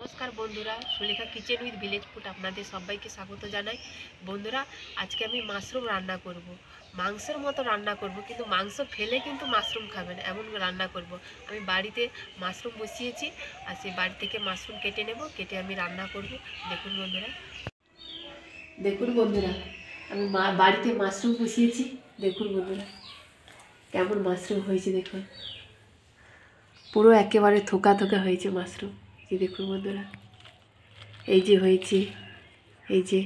নমস্কার বন্ধুরা, Sulekha kitchen with village food আপনাদের সবাইকে স্বাগত জানাই। বন্ধুরা, আজকে আমি মাশরুম রান্না করব। মাংসের মতো রান্না করব, কিন্তু মাংস ফেলে কিন্তু মাশরুম খাবেন এমন রান্না করব। আমি বাড়িতে মাশরুম বসিয়েছি, আর সেই বাড়ি থেকে মাশরুম কেটে নেব, কেটে আমি রান্না করব। দেখুন বন্ধুরা, আমি বাড়িতে মাশরুম বসিয়েছি। দেখুন বন্ধুরা, কেমন মাশরুম হয়েছে দেখুন। পুরো একেবারে থোকা থোকা হয়েছে মাশরুম। দেখুন বন্ধুরা, এই যে হয়েছে, এই যে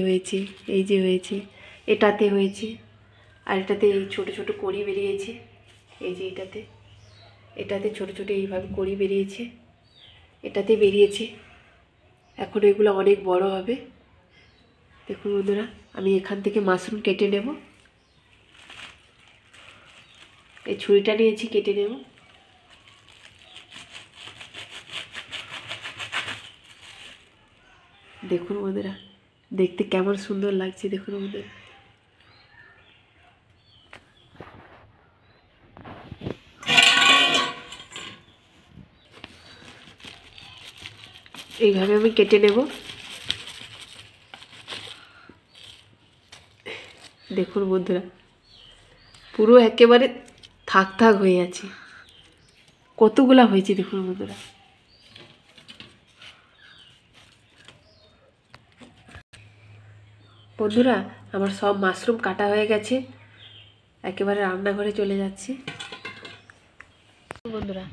হয়েছে, এই যে হয়েছে, এটাতে হয়েছে, আর এটাতে এই ছোটো ছোটো কড়ি বেরিয়েছে। এই যে এটাতে ছোটো ছোটো এইভাবে কড়ি বেরিয়েছে, এটাতে বেরিয়েছে। এখন এগুলো অনেক বড় হবে। দেখুন বন্ধুরা, আমি এখান থেকে মাশরুম কেটে নেব। এই ছুরিটা নিয়েছি, কেটে নেব। দেখুন বন্ধুরা, দেখতে কেমন সুন্দর লাগছে। দেখুন বন্ধুরা, এইভাবে আমি কেটে নেব। দেখুন বন্ধুরা, পুরো একেবারে থাক থাক হয়ে আছে। কতগুলা হয়েছে দেখুন বন্ধুরা। বন্ধুরা, আমার সব মাশরুম কাটা হয়ে গেছে, একেবারে রান্নাঘরে চলে যাচ্ছি। বন্ধুরা,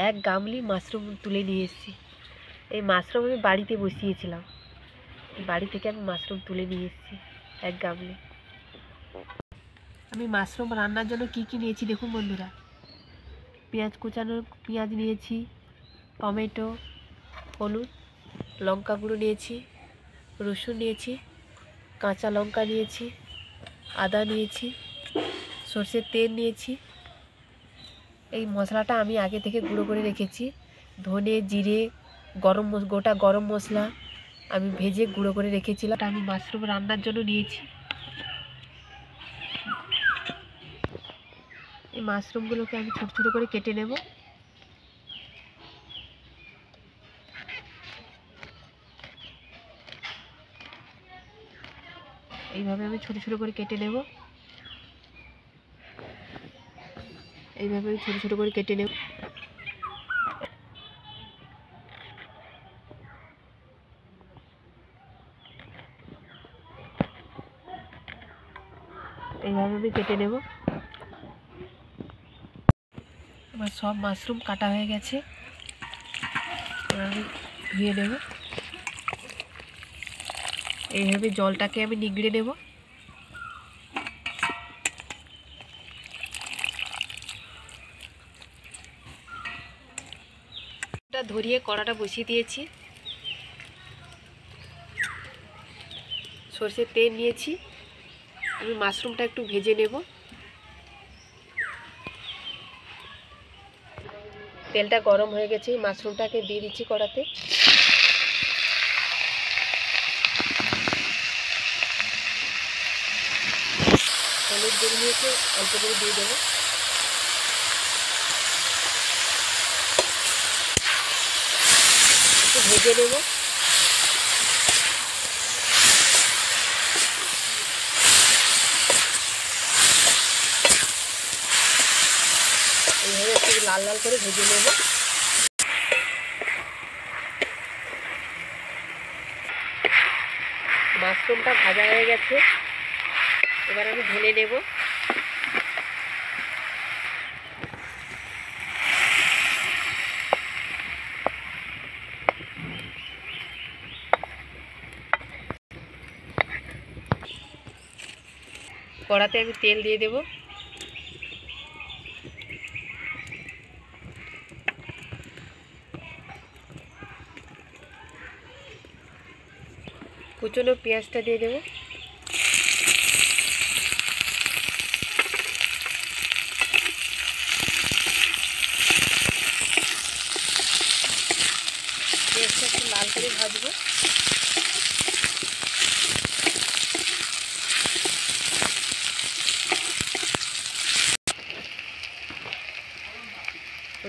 এক গামলি মাশরুম তুলে নিয়ে এসেছি। এই মাশরুম আমি বাড়িতে বসিয়েছিলাম, বাড়ি থেকে আমি মাশরুম তুলে নিয়ে এসেছি এক গামলি। আমি মাশরুম রান্নার জন্য কি কি নিয়েছি দেখুন বন্ধুরা। পেঁয়াজ কুচানো পেঁয়াজ নিয়েছি, টমেটো, হলুদ, লঙ্কা গুঁড়ো নিয়েছি, রসুন নিয়েছি, কাঁচা লঙ্কা নিয়েছি, আদা নিয়েছি, সর্ষের তেল নিয়েছি। এই মশলাটা আমি আগে থেকে গুঁড়ো করে রেখেছি। ধনে, জিরে, গোটা গরম মশলা আমি ভেজে গুঁড়ো করে রেখেছিলাম। আমি মাশরুম রান্নার জন্য নিয়েছি। এই মাশরুমগুলোকে আমি ছোটো ছোটো করে কেটে নেব। এইভাবে আমি ছোটো ছোটো করে কেটে নেব। এইভাবে আমি ছোটো ছোটো করে কেটে নেব। এইভাবে আমি কেটে নেব। আমার সব মাশরুম কাটা হয়ে গেছে, আমি ধুয়ে নেব। এইভাবে জলটাকে আমি নিগড়ে নেব। ধরিয়ে কড়াটা বসিয়ে দিয়েছি। সরষের তেল নিয়েছি, আমি মাশরুমটা একটু ভেজে নেব। তেলটা গরম হয়ে গেছে, মাশরুমটাকে দিয়ে দিচ্ছি কড়াতে। হলুদ দিয়ে নিয়েছে, অল্প করে দিয়ে দেবো। একটু ভেজে নেব। এইভাবে একটু লাল লাল করে ভেজে নেব। মাশরুমটা ভাজা হয়ে গেছে, এবার আমি ঢেলে নেব। কড়াতে আমি তেল দিয়ে দেব। কুচনো পেঁয়াজটা দিয়ে দেব। পেঁয়াজটা একটু লাল করে ভাজবো।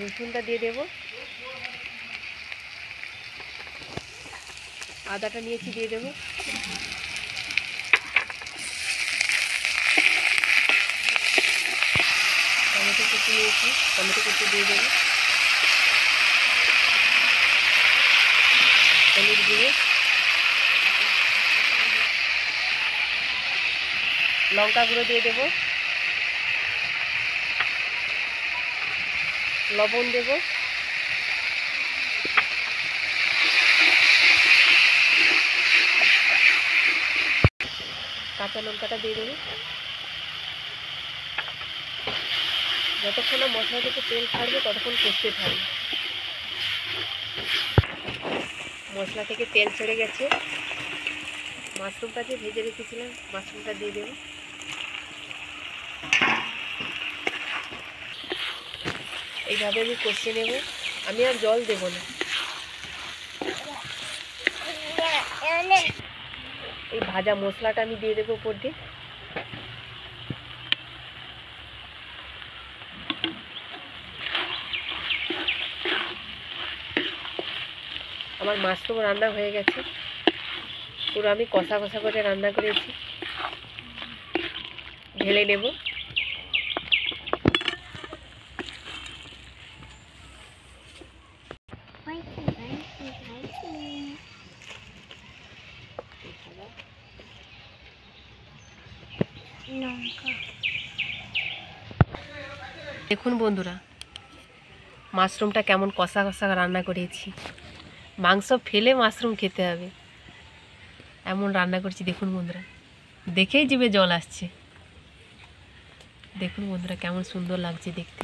রসুনটা দিয়ে দেব। আদাটা নিয়েছি, দিয়ে দেবো। টমেটো কুচি নিয়েছি, টমেটো কুচি দিয়ে দেবো। হলুদ গুঁড়ো, লঙ্কা গুঁড়ো দিয়ে দেবো, লবণ দেব, কাঁচা লঙ্কাটা দিয়ে দেবো। যতক্ষণ না মশলা থেকে তেল ছাড়বে ততক্ষণ কষতে থাকবে। মশলা থেকে তেল ছেড়ে গেছে, মাশরুমটা যে ভেজে রেখেছিলাম মাশরুমটা দিয়ে দেবো। এইভাবে আমি কষিয়ে নেব, আমি আর জল দেব না। এই ভাজা মশলাটা আমি দিয়ে দেবো উপর দিয়ে। আমার মাশরুম রান্না হয়ে গেছে, পুরো আমি কষা কষা করে রান্না করেছি। ঢেলে নেব। দেখুন বন্ধুরা, মাশরুমটা কেমন কষা কষা রান্না করেছি। মাংস ফেলে মাশরুম খেতে হবে, এমন রান্না করেছি। দেখুন বন্ধুরা, দেখেই জিভে জল আসছে। দেখুন বন্ধুরা কেমন সুন্দর লাগছে দেখতে।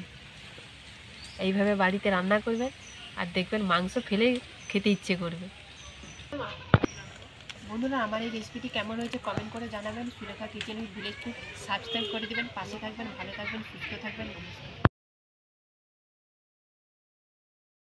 এইভাবে বাড়িতে রান্না করবেন আর দেখবেন মাংস ফেলে খেতে ইচ্ছে করবে। বন্ধুরা, আমার এই রেসিপিটি কেমন হয়েছে কমেন্ট করে জানাবেন। Sulekha kitchen with village food subscribe করে দেবেন। পাশে থাকবেন, ভালো থাকবেন, সুস্থ থাকবেন। নমস্কার।